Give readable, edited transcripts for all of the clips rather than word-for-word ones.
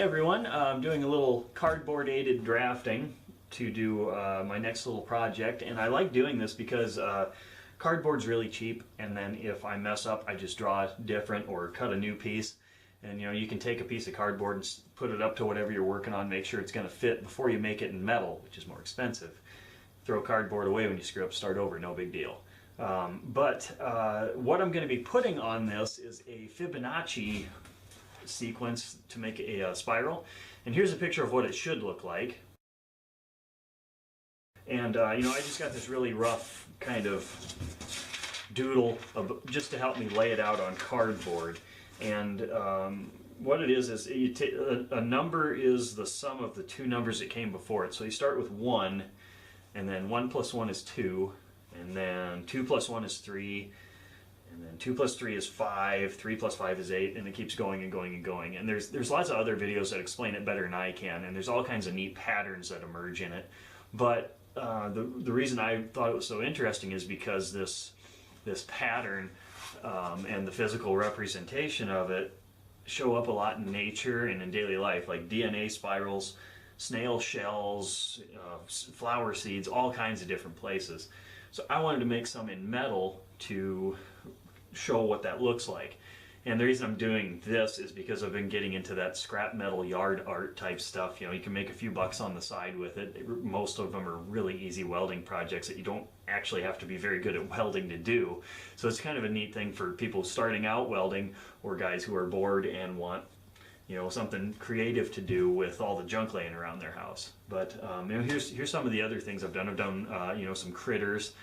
everyone, I'm doing a little cardboard aided drafting to do my next little project, and I like doing this because cardboard's really cheap, and then if I mess up I just draw different or cut a new piece. And you can take a piece of cardboard and put it up to whatever you're working on, make sure it's going to fit before you make it in metal, which is more expensive. Throw cardboard away when you screw up, start over, no big deal. But what I'm going to be putting on this is a Fibonacci sequence to make a spiral, and here's a picture of what it should look like. And I just got this really rough kind of doodle just to help me lay it out on cardboard. And what it is you take a number is the sum of the two numbers that came before it. So you start with 1, and then 1 plus 1 is 2, and then 2 plus 1 is 3, and then 2 plus 3 is 5, 3 plus 5 is 8, and it keeps going and going and going. And there's lots of other videos that explain it better than I can, and there's all kinds of neat patterns that emerge in it. But the reason I thought it was so interesting is because this pattern and the physical representation of it show up a lot in nature and in daily life, like DNA spirals, snail shells, flower seeds, all kinds of different places. So I wanted to make some in metal to show what that looks like. And the reason I'm doing this is because I've been getting into that scrap metal yard art type stuff. You can make a few bucks on the side with it. Most of them are really easy welding projects that you don't actually have to be very good at welding to do. So it's kind of a neat thing for people starting out welding, or guys who are bored and want something creative to do with all the junk laying around their house. But here's some of the other things I've done. I've done some critters.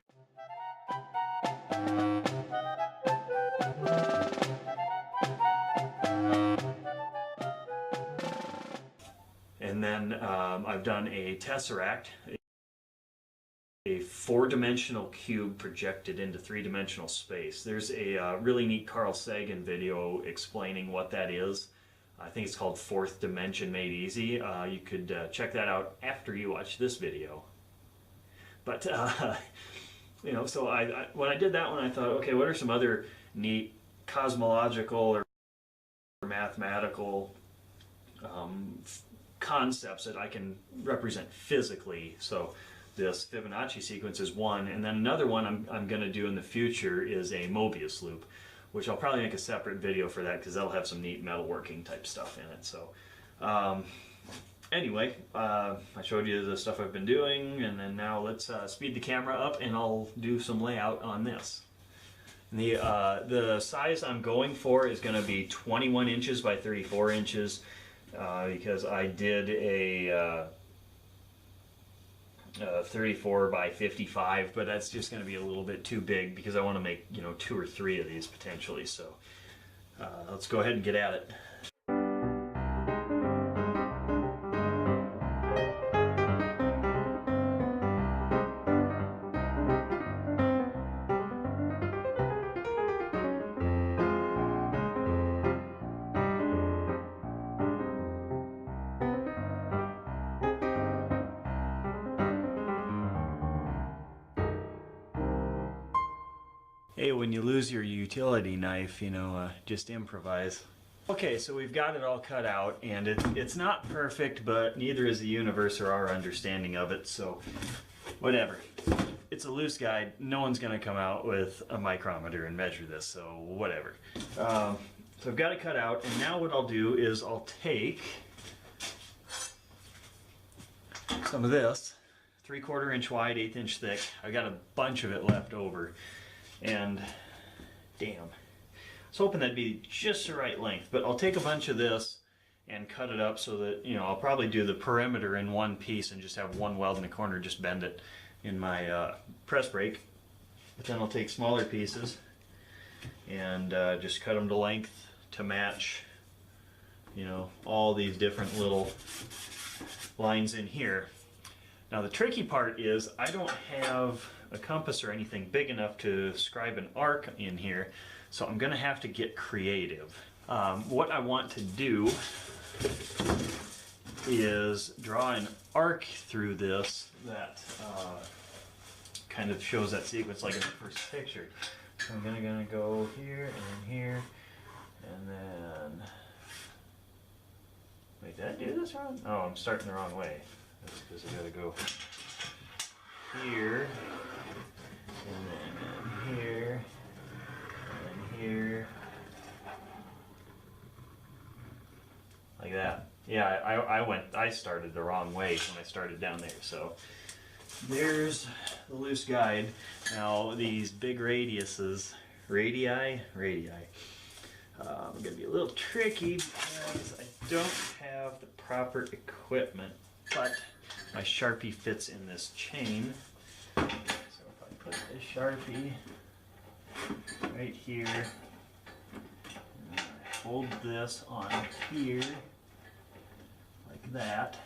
And then I've done a tesseract, a 4-dimensional cube projected into 3-dimensional space. There's a really neat Carl Sagan video explaining what that is. I think it's called Fourth Dimension Made Easy. You could check that out after you watch this video. But so when I did that one, I thought, okay, what are some other neat cosmological or mathematical concepts that I can represent physically? So this Fibonacci sequence is one, and then another one I'm going to do in the future is a Mobius loop, which I'll probably make a separate video for that because that'll have some neat metalworking type stuff in it. So anyway, I showed you the stuff I've been doing, and then now let's speed the camera up and I'll do some layout on this. The size I'm going for is going to be 21 inches by 34 inches because I did a 34 by 55, but that's just going to be a little bit too big because I want to make 2 or 3 of these potentially. So let's go ahead and get at it. Hey, when you lose your utility knife, just improvise. Okay, so we've got it all cut out, and it's not perfect, but neither is the universe or our understanding of it, so whatever. It's a loose guide. No one's going to come out with a micrometer and measure this, so whatever. So I've got it cut out, and now what I'll do is I'll take some of this, 3/4 inch wide, 1/8 inch thick. I got a bunch of it left over. And damn, I was hoping that'd be just the right length, but I'll take a bunch of this and cut it up so that I'll probably do the perimeter in one piece and just have one weld in the corner, just bend it in my press brake. But then I'll take smaller pieces and just cut them to length to match all these different little lines in here. Now the tricky part is I don't have a compass or anything big enough to scribe an arc in here, so I'm going to have to get creative. What I want to do is draw an arc through this that kind of shows that sequence like in the first picture. So I'm gonna go here and here, and then like that. do this wrong? Oh, I'm starting the wrong way. That's because I gotta go here, and then here, and here. Like that. Yeah, I started the wrong way when I started down there. So there's the loose guide. Now these big radiuses, radii, going to be a little tricky because I don't have the proper equipment, but my Sharpie fits in this chain. So if I put the Sharpie right here, and I hold this on here, like that.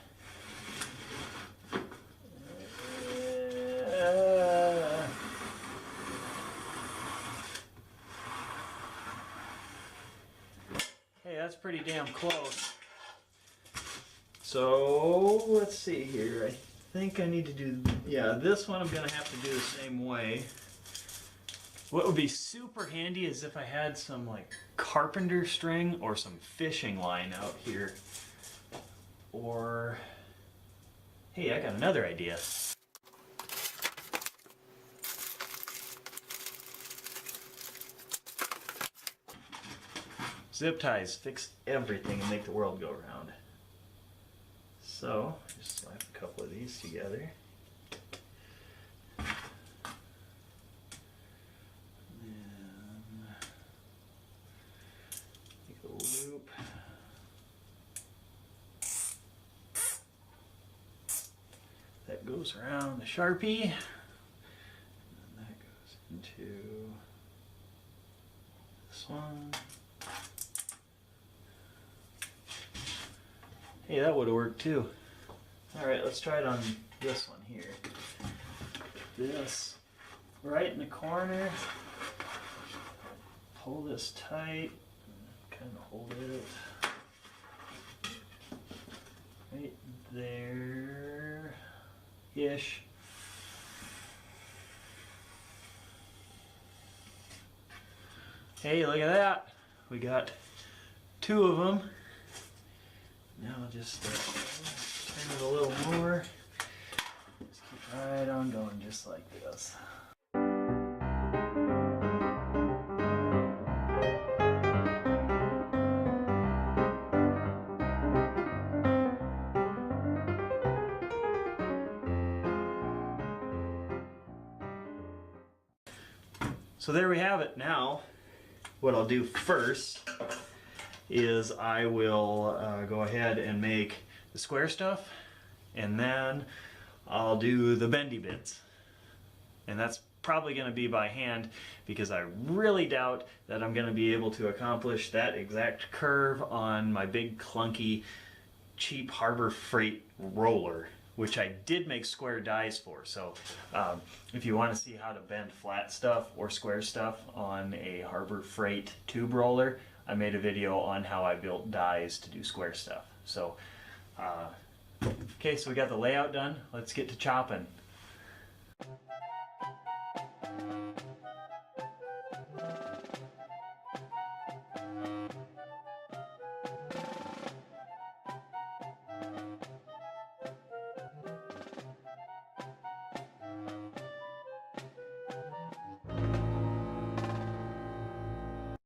Okay, that's pretty damn close. So let's see here. I think I need to do, yeah, this one I'm gonna have to do the same way. What would be super handy is if I had some like carpenter string or some fishing line out here. Or, hey, I got another idea. Zip ties fix everything and make the world go round. So, just slap a couple of these together. And make a loop. That goes around the Sharpie, and then that goes into this one. Hey, that would have worked too. Alright, let's try it on this one here. This right in the corner. Pull this tight, kind of hold it right there. Ish. Hey, look at that. We got two of them. Now just turn it a little more. Just keep right on going just like this. So there we have it. Now, what I'll do first is I will go ahead and make the square stuff, and then I'll do the bendy bits. And that's probably going to be by hand because I really doubt that I'm going to be able to accomplish that exact curve on my big clunky cheap Harbor Freight roller, which I did make square dies for. So if you want to see how to bend flat stuff or square stuff on a Harbor Freight tube roller, I made a video on how I built dies to do square stuff. So, okay, so we got the layout done. Let's get to chopping.